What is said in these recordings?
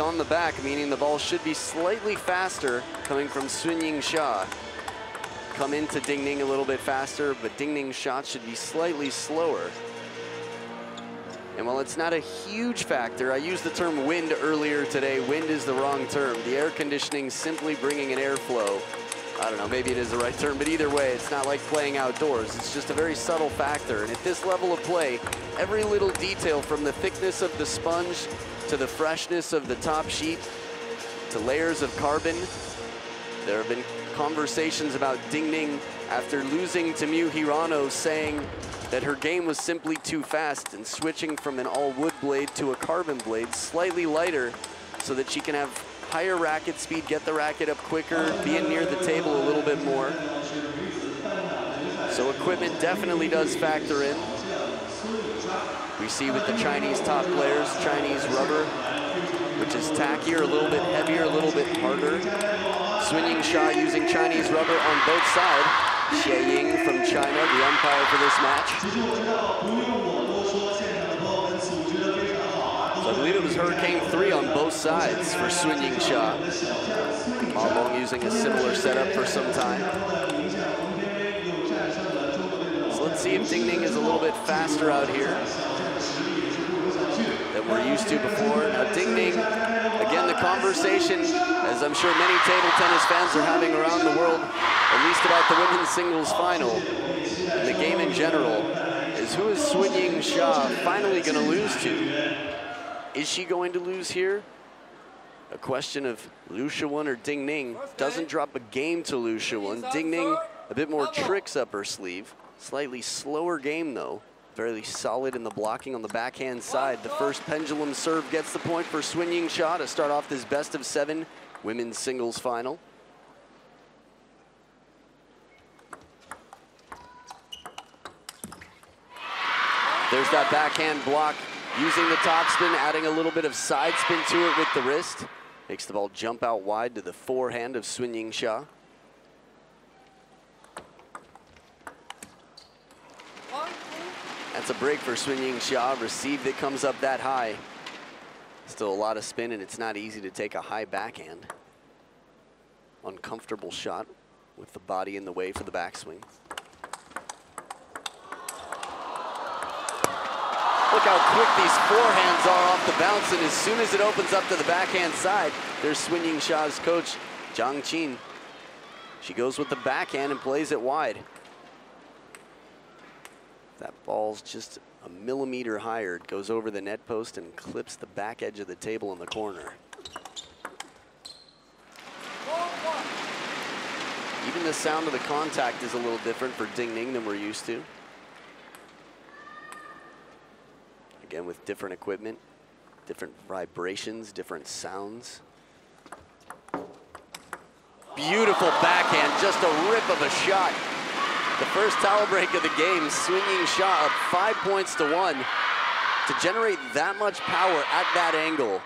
on the back, meaning the ball should be slightly faster coming from Yingsha. Come into Ning a little bit faster, but Ning's shot should be slightly slower. And while it's not a huge factor, I used the term wind earlier today. Wind is the wrong term. The air conditioning simply bringing an airflow. I don't know, maybe it is the right term, but either way, it's not like playing outdoors. It's just a very subtle factor. And at this level of play, every little detail from the thickness of the sponge to the freshness of the top sheet to layers of carbon. There have been conversations about Ning after losing to Miu Hirano saying that her game was simply too fast and switching from an all-wood blade to a carbon blade, slightly lighter, so that she can have higher racket speed, get the racket up quicker, being near the table a little bit more. So equipment definitely does factor in. We see with the Chinese top players, Chinese rubber, which is tackier, a little bit heavier, a little bit harder. Yingsha using Chinese rubber on both sides. Xie Ying from China, the umpire for this match. So I believe it was Hurricane 3 on both sides for Yingsha. Ma Long using a similar setup for some time. So let's see if Ning is a little bit faster out here than we're used to before. Now Ning, again, the conversation, as I'm sure many table tennis fans are having around the world, at least about the women's singles final, and the game in general, is who is Yingsha finally going to lose to? Is she going to lose here? A question of Liu Shiwen or Ning. Doesn't drop a game to Liu Shiwen. Ning, a bit more tricks up her sleeve. Slightly slower game though. Very solid in the blocking on the backhand side. The first pendulum serve gets the point for Yingsha to start off this best of 7 women's singles final. There's that backhand block, using the topspin, adding a little bit of side spin to it with the wrist. Makes the ball jump out wide to the forehand of Yingsha. That's a break for Yingsha. Receive that comes up that high. Still a lot of spin, and it's not easy to take a high backhand. Uncomfortable shot with the body in the way for the backswing. Look how quick these forehands are off the bounce, and as soon as it opens up to the backhand side, there's Yingsha's coach, Zhang Qin. She goes with the backhand and plays it wide. That ball's just a millimeter higher. It goes over the net post and clips the back edge of the table in the corner. Even the sound of the contact is a little different for Ning than we're used to. Again, with different equipment, different vibrations, different sounds. Beautiful backhand, just a rip of a shot. The first towel break of the game, Yingsha up 5 points to 1. To generate that much power at that angle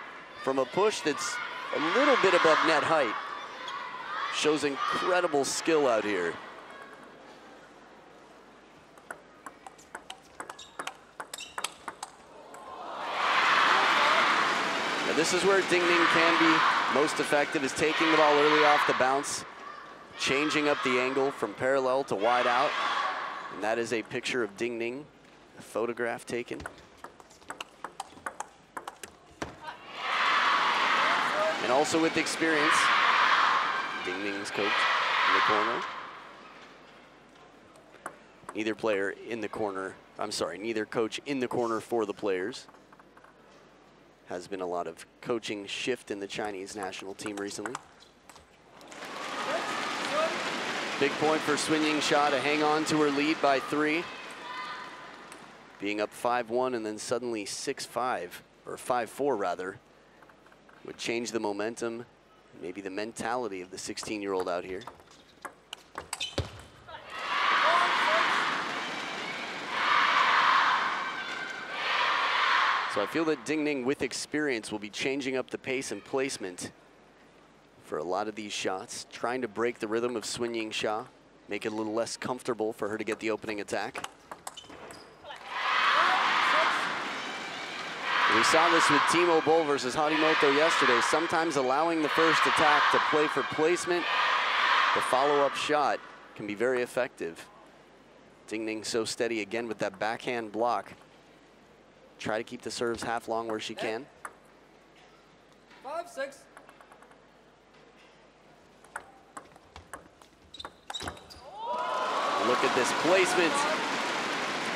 from a push that's a little bit above net height shows incredible skill out here. Now this is where Ning can be most effective, is taking the ball early off the bounce, changing up the angle from parallel to wide out. And that is a picture of Ning, a photograph taken. And also with experience, Ning's coach in the corner. Neither player in the corner, I'm sorry, neither coach in the corner for the players. Has been a lot of coaching shift in the Chinese national team recently. Big point for Yingsha to hang on to her lead by 3. Being up 5-1 and then suddenly 6-5, or 5-4 rather, would change the momentum, maybe the mentality of the 16-year-old out here. So I feel that Ning with experience will be changing up the pace and placement for a lot of these shots, trying to break the rhythm of Yingsha, make it a little less comfortable for her to get the opening attack. We saw this with Timo Boll versus Harimoto yesterday. Sometimes allowing the first attack to play for placement, the follow-up shot can be very effective. Ning so steady again with that backhand block. Try to keep the serves half long where she can. 5-6. Look at this placement.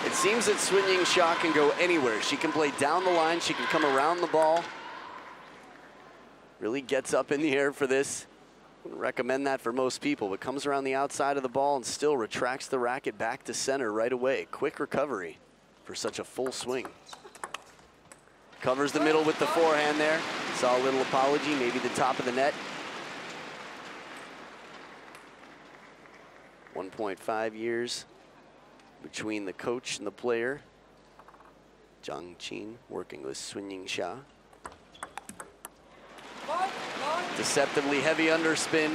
It seems that Yingsha can go anywhere. She can play down the line. She can come around the ball. Really gets up in the air for this. Wouldn't recommend that for most people, but comes around the outside of the ball and still retracts the racket back to center right away. Quick recovery for such a full swing. Covers the middle with the forehand there. Saw a little apology, maybe the top of the net. 1.5 years between the coach and the player. Zhang Qin working with Yingsha. Deceptively heavy underspin.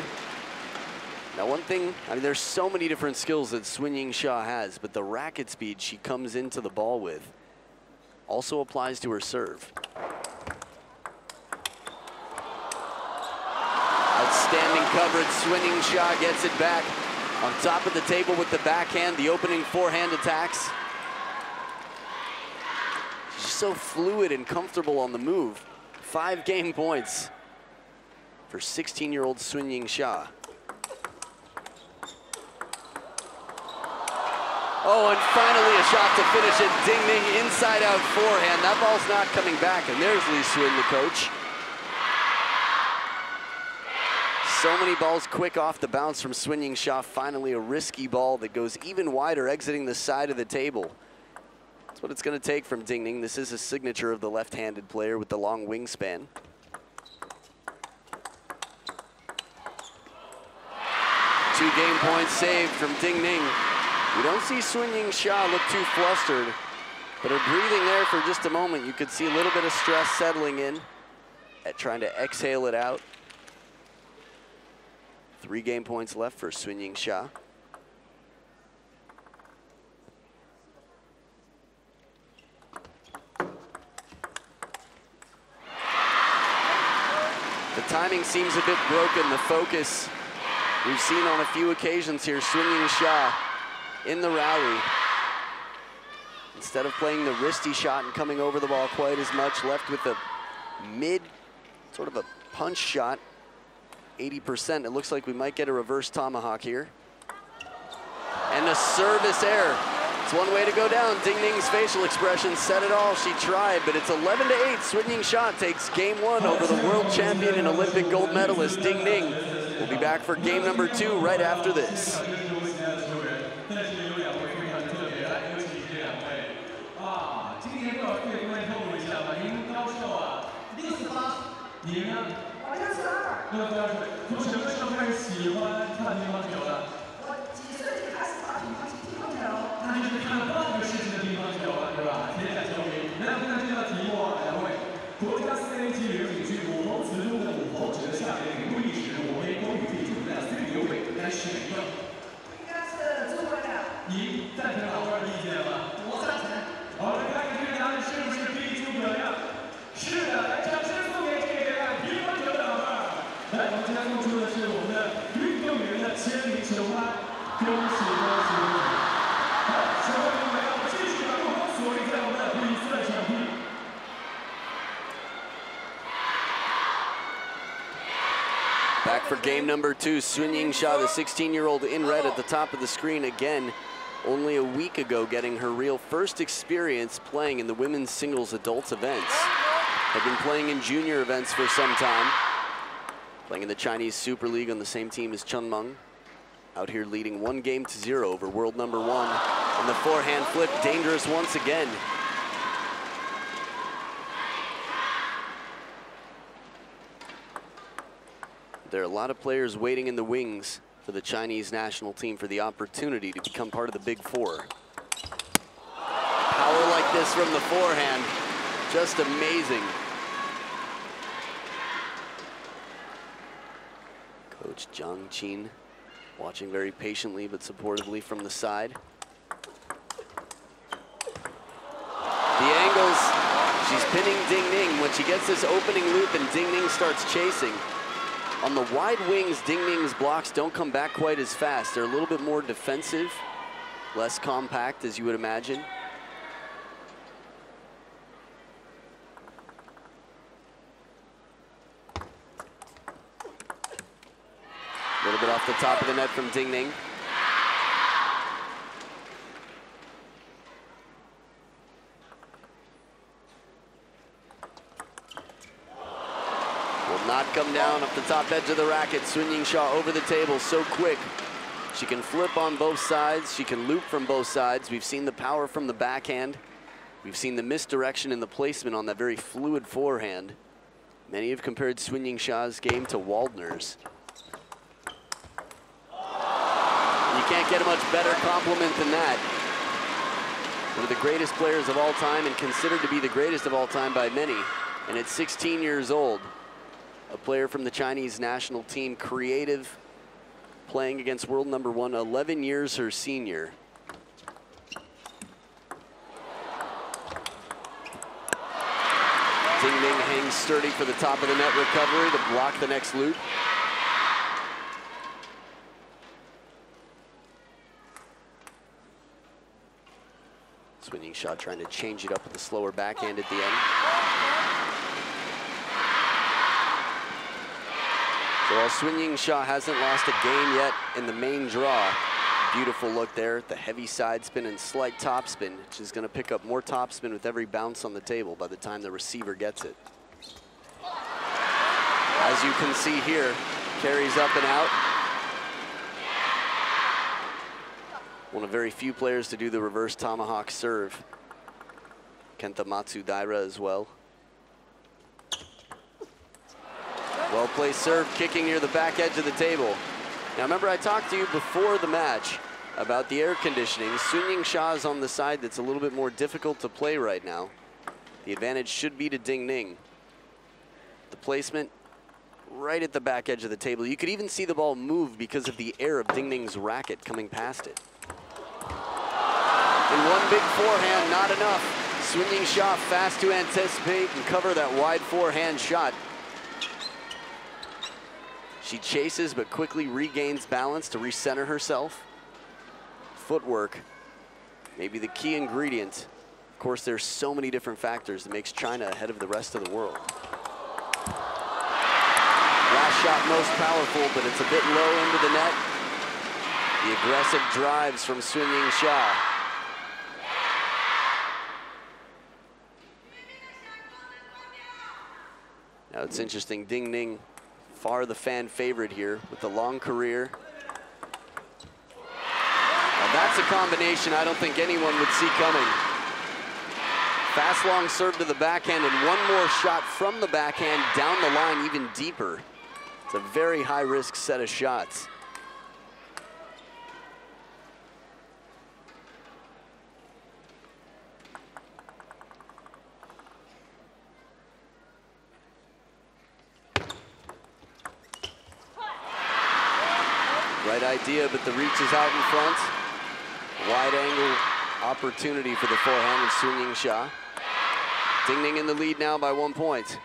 Now one thing, I mean, there's so many different skills that Yingsha has, but the racket speed she comes into the ball with also applies to her serve. Outstanding coverage. Yingsha gets it back on top of the table with the backhand, the opening forehand attacks. She's so fluid and comfortable on the move. 5 game points for 16-year-old Yingsha. Oh, and finally a shot to finish it. Ning inside out forehand. That ball's not coming back, and there's Li Swin, the coach. So many balls quick off the bounce from Yingsha. Finally a risky ball that goes even wider, exiting the side of the table. That's what it's going to take from Ning. This is a signature of the left-handed player with the long wingspan. Two game points saved from Ning. We don't see Yingsha look too flustered, but her breathing there for just a moment. You could see a little bit of stress settling in at trying to exhale it out. 3 game points left for Yingsha. The timing seems a bit broken. The focus we've seen on a few occasions here. Yingsha in the rally. Instead of playing the wristy shot and coming over the ball quite as much, left with a mid, sort of a punch shot. 80%. It looks like we might get a reverse tomahawk here. And a service error. It's one way to go down. Ning's facial expression said it all. She tried, but it's 11-8. Yingsha takes game 1 over the world champion and Olympic gold medalist Ning. We'll be back for game number 2 right after this. Back for game number 2, Yingsha, the 16-year-old in red at the top of the screen again. Only a week ago getting her real first experience playing in the women's singles adults events. Had been playing in junior events for some time. Playing in the Chinese Super League on the same team as Chun Meng. Out here leading 1-0 over world number 1. And the forehand flip, dangerous once again. There are a lot of players waiting in the wings for the Chinese national team for the opportunity to become part of the Big Four. Power like this from the forehand, just amazing. Coach Zhang Qin watching very patiently but supportively from the side. The angles, She's pinning Ding Ning. When she gets this opening loop and Ding Ning starts chasing, on the wide wings, Ding Ning's blocks don't come back quite as fast. They're a little bit more defensive, less compact, as you would imagine. A little bit off the top of the net from Ding Ning. Will not come down off the top edge of the racket. Sun Yingsha over the table so quick. She can flip on both sides. She can loop from both sides. We've seen the power from the backhand. We've seen the misdirection in the placement on that very fluid forehand. Many have compared Sun Yingsha's game to Waldner's. You can't get a much better compliment than that. One of the greatest players of all time and considered to be the greatest of all time by many. And at 16 years old, a player from the Chinese national team, creative, playing against world number 1, 11 years her senior. Ding Ning hangs sturdy for the top of the net recovery to block the next loop. Sun Yingsha trying to change it up with the slower backhand at the end. So while Sun Yingsha hasn't lost a game yet in the main draw, beautiful look there, the heavy side spin and slight topspin. She's going to pick up more topspin with every bounce on the table by the time the receiver gets it. As you can see here, carries up and out. One of very few players to do the reverse tomahawk serve. Kenta Matsudaira as well. Well-placed serve, kicking near the back edge of the table. Now remember, I talked to you before the match about the air conditioning. Sun Yingsha is on the side that's a little bit more difficult to play right now. The advantage should be to Ding Ning. The placement right at the back edge of the table. You could even see the ball move because of the air of Ding Ning's racket coming past it. In one big forehand, not enough. Sun Yingsha fast to anticipate and cover that wide forehand shot. She chases but quickly regains balance to recenter herself. Footwork, maybe the key ingredient. Of course, there's so many different factors that makes China ahead of the rest of the world. Last shot most powerful, but it's a bit low into the net. The aggressive drives from Sun Yingsha. Now it's interesting, Ding Ning, far the fan favorite here with the long career. Now that's a combination I don't think anyone would see coming. Fast long serve to the backhand and one more shot from the backhand down the line even deeper. It's a very high risk set of shots. Right idea, but the reach is out in front. Wide angle opportunity for the forehand of Sun Yingsha. Ding Ning in the lead now by 1 point.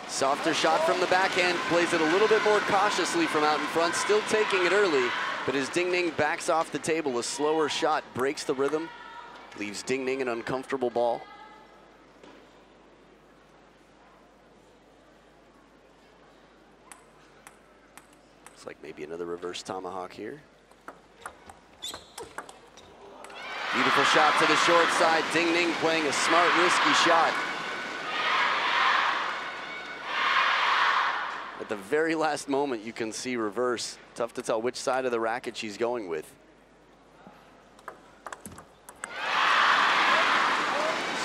Softer shot from the backhand, plays it a little bit more cautiously from out in front, still taking it early. But as Ding Ning backs off the table, a slower shot breaks the rhythm, leaves Ding Ning an uncomfortable ball. Looks like maybe another reverse tomahawk here. Beautiful shot to the short side. Ding Ning playing a smart, risky shot. At the very last moment, you can see reverse. Tough to tell which side of the racket she's going with.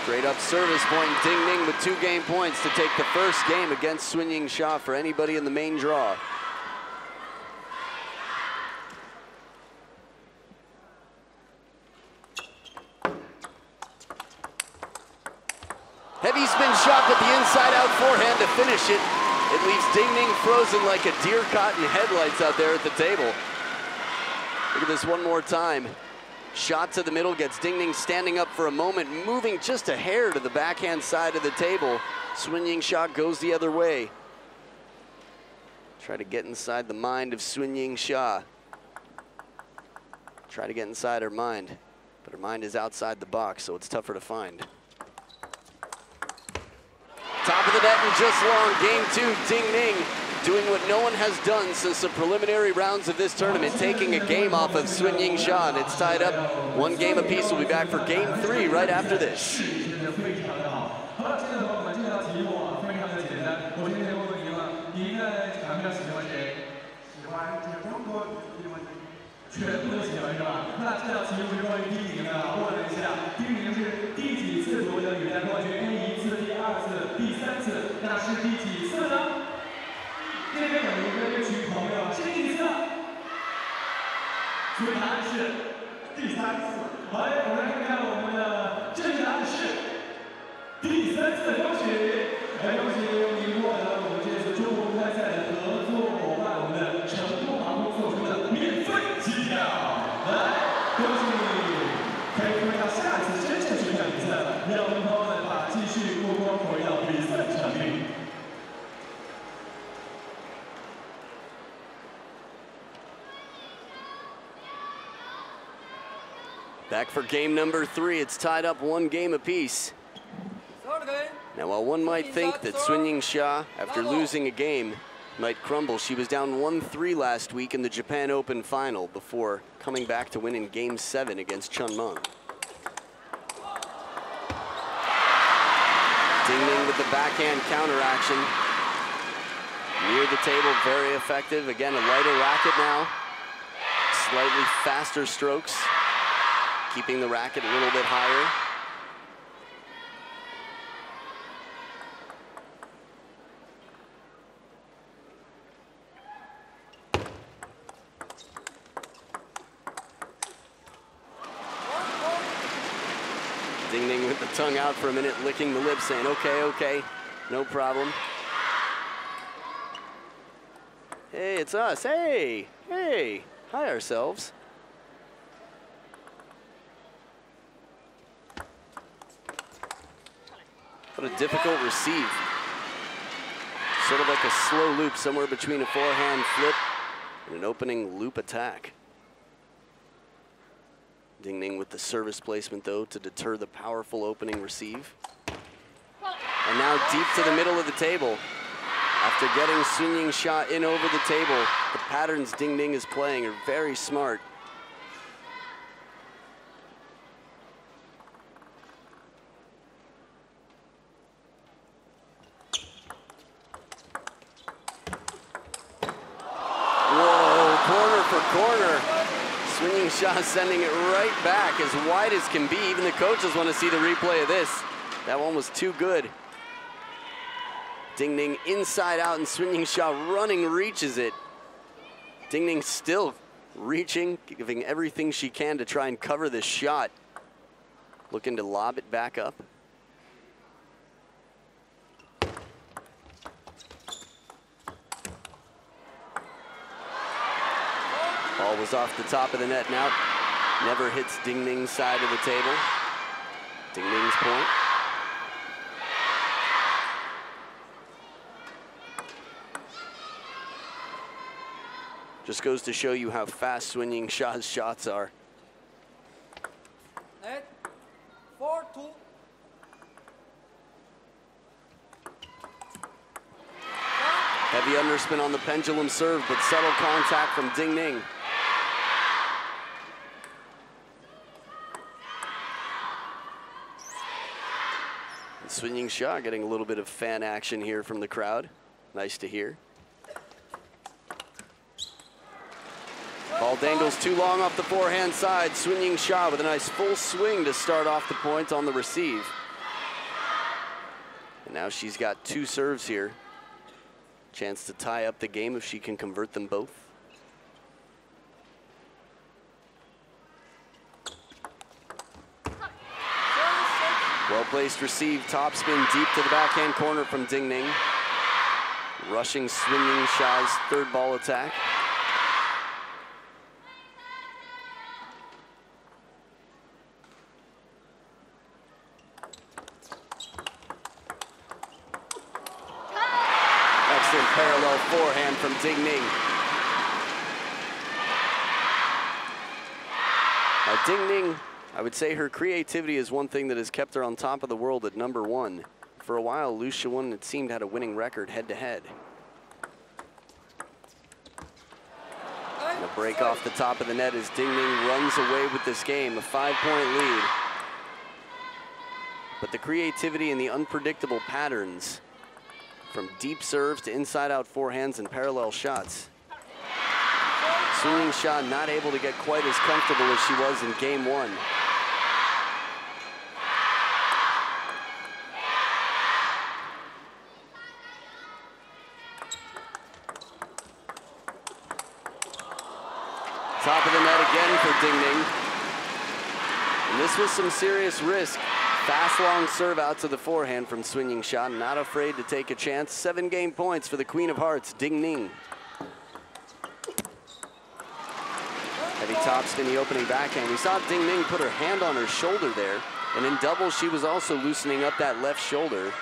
Straight up service point. Ding Ning with 2 game points to take the first game against Sun Yingsha for anybody in the main draw. Heavy spin shot with the inside out forehand to finish it. It leaves Ding Ning frozen like a deer caught in headlights out there at the table. Look at this one more time. Shot to the middle gets Ding Ning standing up for a moment, moving just a hair to the backhand side of the table. Sun Yingsha goes the other way. Try to get inside the mind of Sun Yingsha. Try to get inside her mind, but her mind is outside the box, so it's tougher to find. Top of the net and just long, game 2, Ding Ning doing what no one has done since the preliminary rounds of this tournament, taking a game off of Sun Yingsha, and it's tied up 1 game apiece. We'll be back for game 3 right after this. Back for game number 3. It's tied up 1 game apiece. Now, while one might think that Sun Yingsha, after losing a game, might crumble, she was down 1-3 last week in the Japan Open final before coming back to win in game 7 against Chun Meng. Ding Ning with the backhand counter action. Near the table, very effective. Again, a lighter racket now. Slightly faster strokes, keeping the racket a little bit higher. Ding Ning with the tongue out for a minute, licking the lips, saying, okay, okay, no problem. Hey, it's us. Hey, hey, hi ourselves. What a difficult receive. Sort of like a slow loop, somewhere between a forehand flip and an opening loop attack. Ding Ning with the service placement, though, to deter the powerful opening receive. And now deep to the middle of the table. After getting Sun Yingsha in over the table, the patterns Ding Ning is playing are very smart. Whoa, corner for corner. Sun Yingsha sending it right back as wide as can be. Even the coaches want to see the replay of this. That one was too good. Ding Ning inside out, and Sun Yingsha running reaches it. Ding Ning still reaching, giving everything she can to try and cover this shot. Looking to lob it back up. Ball was off the top of the net now. Never hits Ding Ning's side of the table. Ding Ning's point. Just goes to show you how fast Sun Yingsha's shots are. Net 4-2. Heavy underspin on the pendulum serve, but subtle contact from Ding Ning. And Sun Yingsha getting a little bit of fan action here from the crowd. Nice to hear. Ball dangles too long off the forehand side. Sun Yingsha with a nice full swing to start off the point on the receive. And now she's got 2 serves here. Chance to tie up the game if she can convert them both. Well-placed receive, topspin deep to the backhand corner from Ding Ning. rushing Sun Yingsha's third ball attack. Excellent parallel forehand from Ning. Ning, I would say her creativity is one thing that has kept her on top of the world at #1. For a while, Liu Shiwen, it seemed, had a winning record head-to-head. And a break off the top of the net as Ning runs away with this game, a 5-point lead. But the creativity and the unpredictable patterns, from deep serves to inside-out forehands and parallel shots. Sun Yingsha not able to get quite as comfortable as she was in game 1. Top of the net again for Ning. And this was some serious risk. Fast, long serve out to the forehand from Sun Yingsha. Not afraid to take a chance. 7 game points for the Queen of Hearts, Ning. Heavy topspin, the opening backhand. We saw Ning put her hand on her shoulder there. And in doubles, she was also loosening up that left shoulder.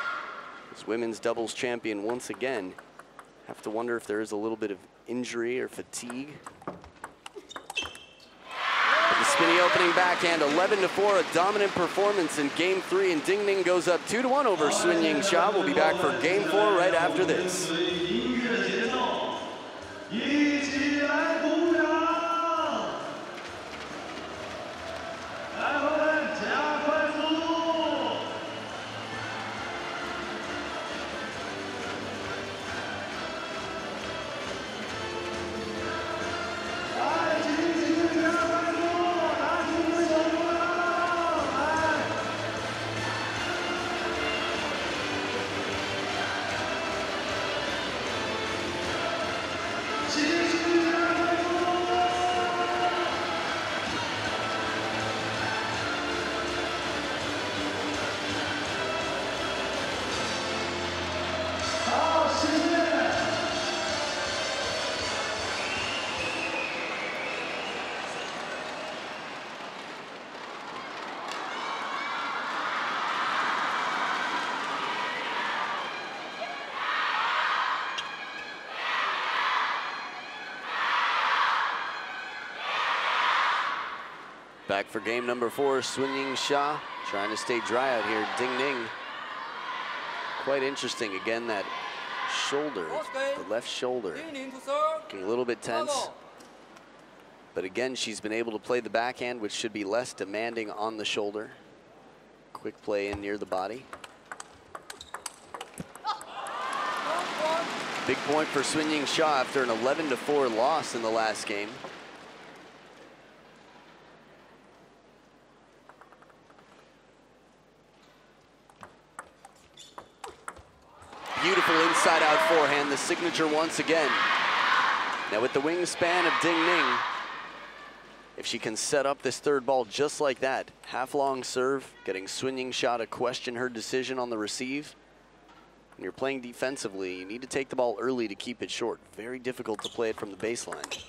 As women's doubles champion once again. Have to wonder if there is a little bit of injury or fatigue. The spinny opening backhand, 11-4, a dominant performance in game 3, and Ning goes up 2-1 over Sun Yingsha. We'll be back for game 4 right after this. Back for game number 4, Sun Yingsha trying to stay dry out here. Ning. Quite interesting, again, that shoulder, the left shoulder, getting a little bit tense. But again, she's been able to play the backhand, which should be less demanding on the shoulder. Quick play in near the body. Big point for Sun Yingsha after an 11-4 loss in the last game. Beautiful inside-out forehand, the signature once again. Now with the wingspan of Ning, if she can set up this third ball just like that, half-long serve, getting Sun Yingsha to question her decision on the receive. When you're playing defensively, you need to take the ball early to keep it short. Very difficult to play it from the baseline.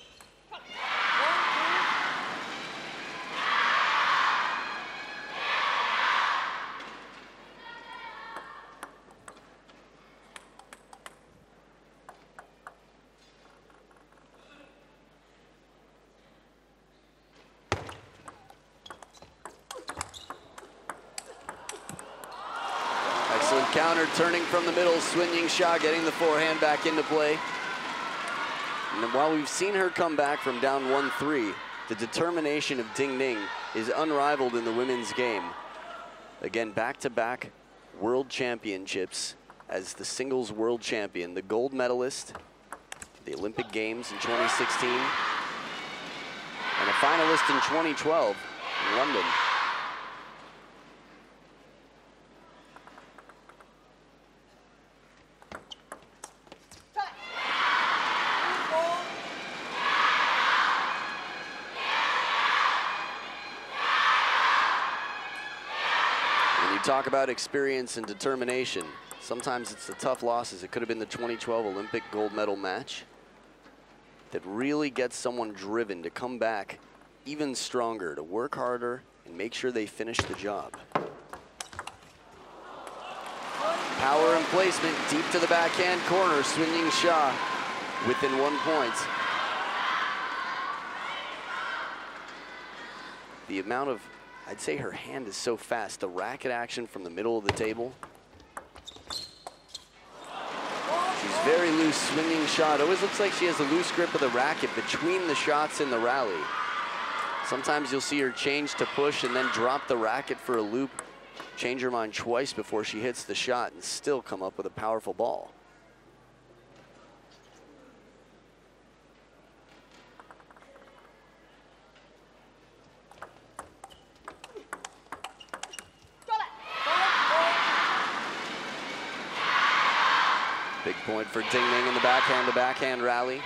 Counter turning from the middle, Sun Yingsha getting the forehand back into play. And while we've seen her come back from down 1-3, the determination of Ning is unrivaled in the women's game. Again, back-to-back world championships as the singles world champion, the gold medalist, the Olympic Games in 2016, and a finalist in 2012 in London. Talk about experience and determination. Sometimes it's the tough losses. It could have been the 2012 Olympic gold medal match that really gets someone driven to come back even stronger, to work harder and make sure they finish the job. Power and placement deep to the backhand corner. Yingsha within 1 point. The amount of, I'd say her hand is so fast. The racket action from the middle of the table. She's very loose, swinging shot. Always looks like she has a loose grip of the racket between the shots in the rally. Sometimes you'll see her change to push and then drop the racket for a loop, change her mind twice before she hits the shot and still come up with a powerful ball. Big point for Ning in the backhand to backhand rally.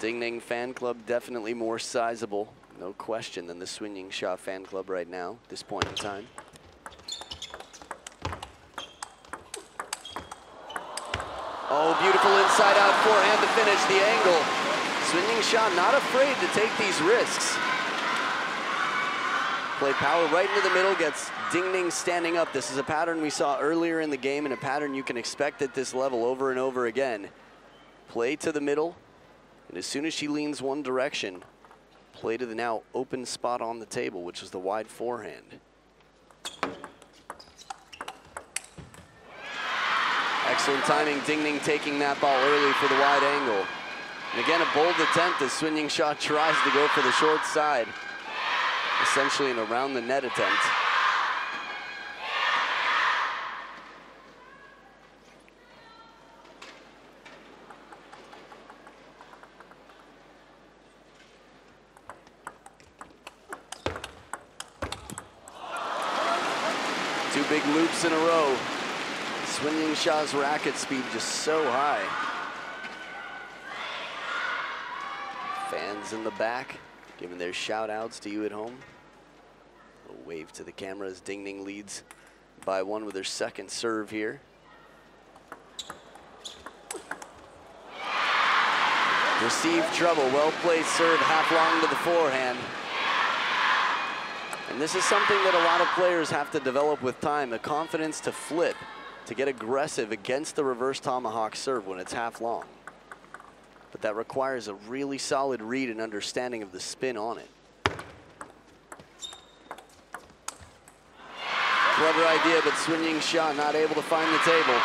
The Ning fan club definitely more sizable, no question, than the Yingsha fan club right now, at this point in time. Oh, beautiful inside-out forehand to finish the angle. Yingsha not afraid to take these risks. Play power right into the middle, gets Ning standing up. This is a pattern we saw earlier in the game and a pattern you can expect at this level over and over again. Play to the middle, and as soon as she leans one direction, play to the now open spot on the table, which is the wide forehand. Excellent timing, Ning taking that ball early for the wide angle. And again, a bold attempt as Yingsha tries to go for the short side. Essentially an around the net attempt. Two big loops in a row. Yingsha's racket speed just so high. Fans in the back giving their shout outs to you at home. A wave to the camera as Ning leads by one with her second serve here. Received trouble, well placed serve, half long to the forehand. And this is something that a lot of players have to develop with time, the confidence to flip, to get aggressive against the reverse tomahawk serve when it's half long. But that requires a really solid read and understanding of the spin on it. Clever idea, but Yingsha not able to find the table.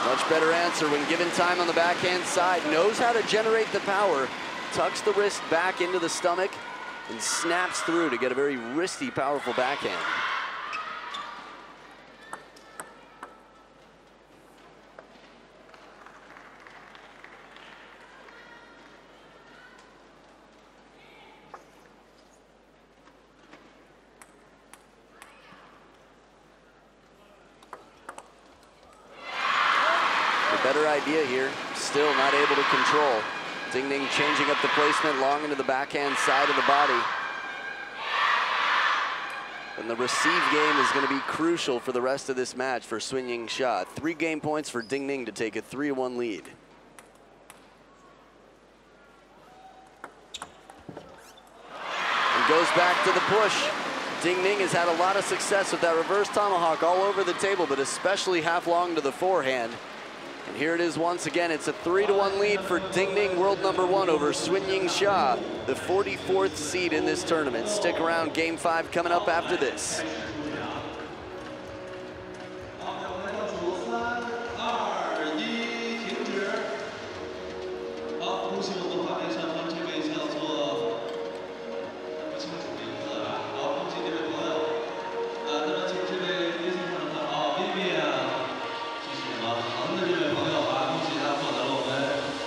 Much better answer when given time on the backhand side. Knows how to generate the power, tucks the wrist back into the stomach, and snaps through to get a very wristy, powerful backhand. Better idea here, still not able to control. Ning changing up the placement long into the backhand side of the body. And the receive game is going to be crucial for the rest of this match for Yingsha. 3 game points for Ning to take a 3-1 lead. And goes back to the push. Ning has had a lot of success with that reverse tomahawk all over the table, but especially half long to the forehand. And here it is once again. It's a 3-1 lead for Ning, world #1 over Yingsha, the 44th seed in this tournament. Stick around, game 5 coming up after this.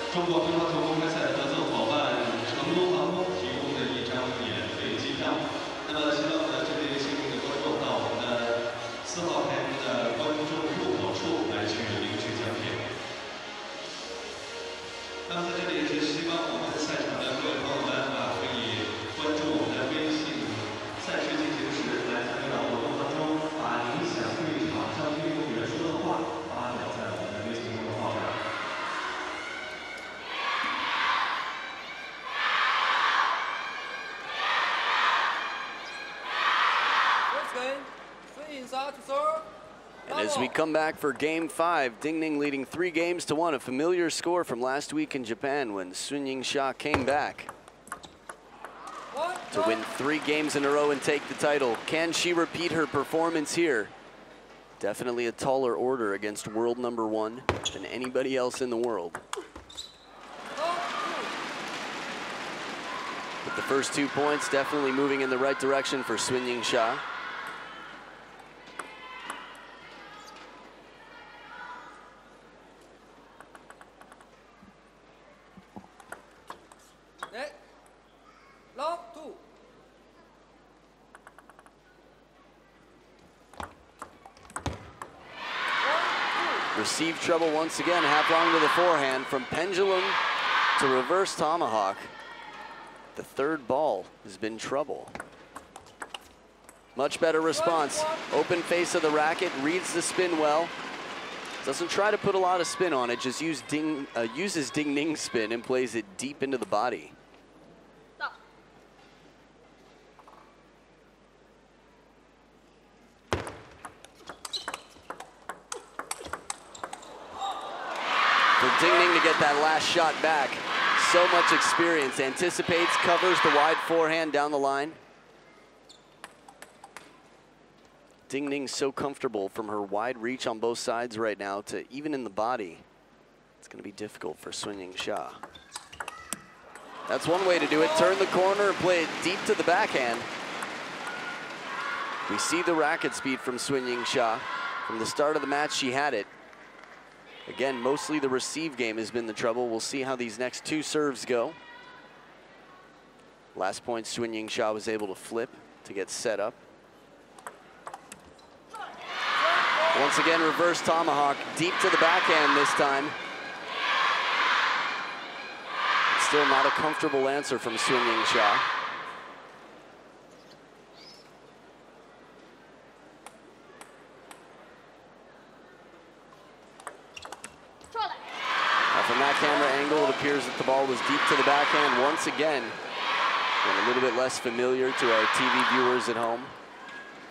中国乒乓球公开赛合作伙伴成都航空提供的一张免费机票。那么，希望呢这位幸运的观众到我们的4号台的观众入口处来去领取奖品。那么在这里也是希望我们赛场的各位朋友们可以关注我们的微信赛事进行时，来参与到活动当中，把您想对场上运动员说的话发表在我们的微信公众号上。 And as we come back for Game 5, Ning leading 3 games to 1, a familiar score from last week in Japan when Yingsha came back to win 3 games in a row and take the title. Can she repeat her performance here? Definitely a taller order against world #1 than anybody else in the world. But the first 2 points definitely moving in the right direction for Yingsha. Receive trouble once again, half long to the forehand from pendulum to reverse tomahawk. The third ball has been trouble. Much better response. Open face of the racket, reads the spin well. Doesn't try to put a lot of spin on it, just uses Ning's spin and plays it deep into the body. For Ning to get that last shot back. So much experience, anticipates, covers the wide forehand down the line. Ning's so comfortable from her wide reach on both sides right now to even in the body. It's going to be difficult for Yingsha. That's one way to do it. Turn the corner and play it deep to the backhand. We see the racket speed from Yingsha. From the start of the match, she had it. Again, mostly the receive game has been the trouble. We'll see how these next 2 serves go. Last point, Yingsha was able to flip to get set up. Once again, reverse tomahawk, deep to the backhand this time. Still not a comfortable answer from Yingsha. From that camera angle, it appears that the ball was deep to the backhand once again. And a little bit less familiar to our TV viewers at home.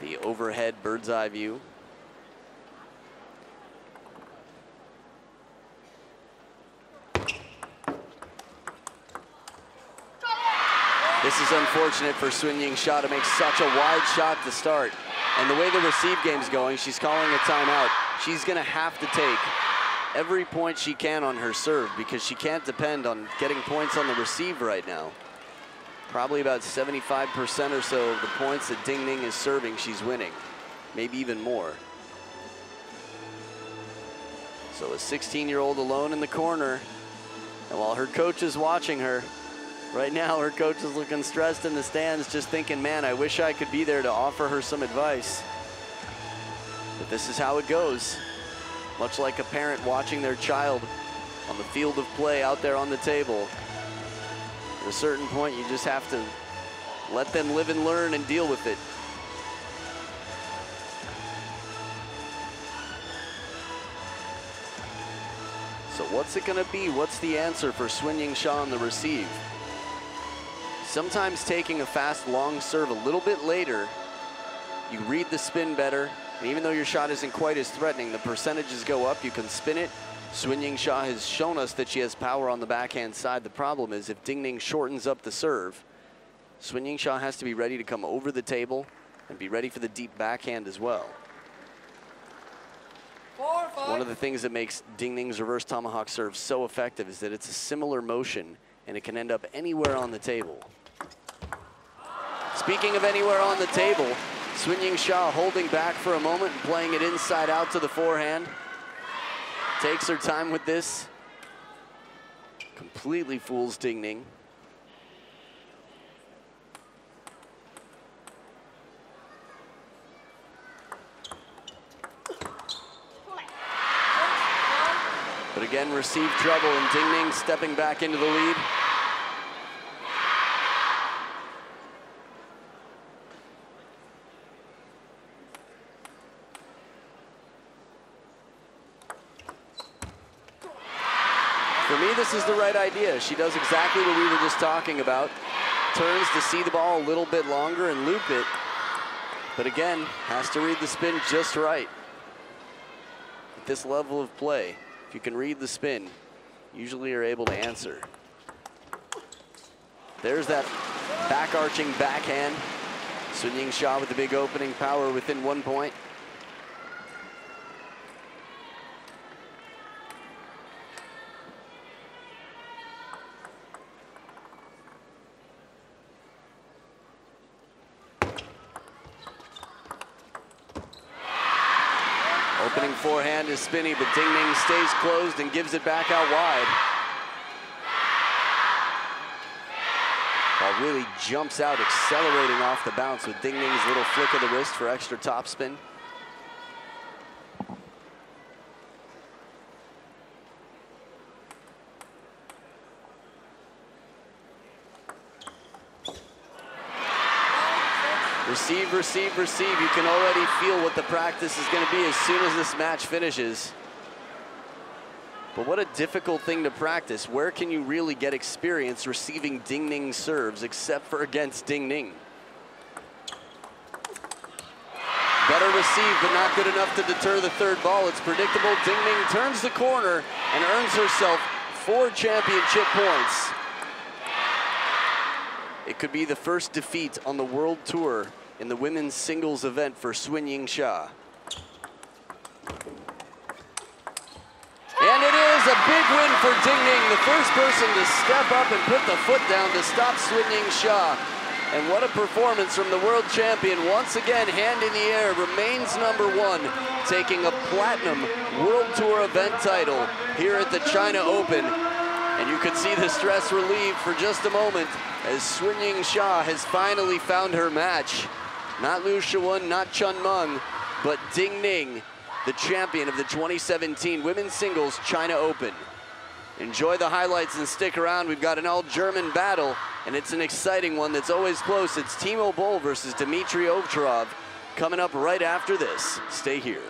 The overhead bird's eye view. This is unfortunate for Yingsha to make such a wide shot to start. And the way the receive game's going, she's calling a timeout. She's gonna have to take every point she can on her serve because she can't depend on getting points on the receive right now. Probably about 75% or so of the points that Ning is serving, she's winning. Maybe even more. So a 16-year-old alone in the corner. And while her coach is watching her, right now her coach is looking stressed in the stands, just thinking, man, I wish I could be there to offer her some advice. But this is how it goes. Much like a parent watching their child on the field of play out there on the table. At a certain point, you just have to let them live and learn and deal with it. So what's it gonna be? What's the answer for Yingsha on the receive? Sometimes taking a fast, long serve a little bit later, you read the spin better. And even though your shot isn't quite as threatening, the percentages go up, you can spin it. Yingsha has shown us that she has power on the backhand side. The problem is if Ning shortens up the serve, Yingsha has to be ready to come over the table and be ready for the deep backhand as well. One of the things that makes Ning's reverse tomahawk serve so effective is that it's a similar motion and it can end up anywhere on the table. Speaking of anywhere on the table, Yingsha holding back for a moment and playing it inside out to the forehand. Takes her time with this. Completely fools Ding Ning. But again, received trouble, and Ding Ning stepping back into the lead. For me, this is the right idea. She does exactly what we were just talking about. Turns to see the ball a little bit longer and loop it. But again, has to read the spin just right. At this level of play, if you can read the spin, usually you're able to answer. There's that back-arching backhand. Yingsha with the big opening power within 1 point. Opening forehand is spinny, but Ding Ning stays closed and gives it back out wide. Ball really jumps out, accelerating off the bounce with Ding Ning's little flick of the wrist for extra topspin. Receive, receive, receive. You can already feel what the practice is going to be as soon as this match finishes. But what a difficult thing to practice. Where can you really get experience receiving Ding Ning serves except for against Ding Ning? Better received, but not good enough to deter the third ball. It's predictable. Ding Ning turns the corner and earns herself 4 championship points. It could be the first defeat on the World Tour in the women's singles event for Yingsha. And it is a big win for Ding Ning, the first person to step up and put the foot down to stop Yingsha. And what a performance from the world champion. Once again, hand in the air, remains #1, taking a platinum World Tour event title here at the China Open. And you could see the stress relieved for just a moment as Yingsha has finally found her match. Not Liu Shiwen, not Chun Meng, but Ding Ning, the champion of the 2017 Women's Singles China Open. Enjoy the highlights and stick around. We've got an all-German battle, and it's an exciting one that's always close. It's Timo Boll versus Dmitry Ovcharov coming up right after this. Stay here.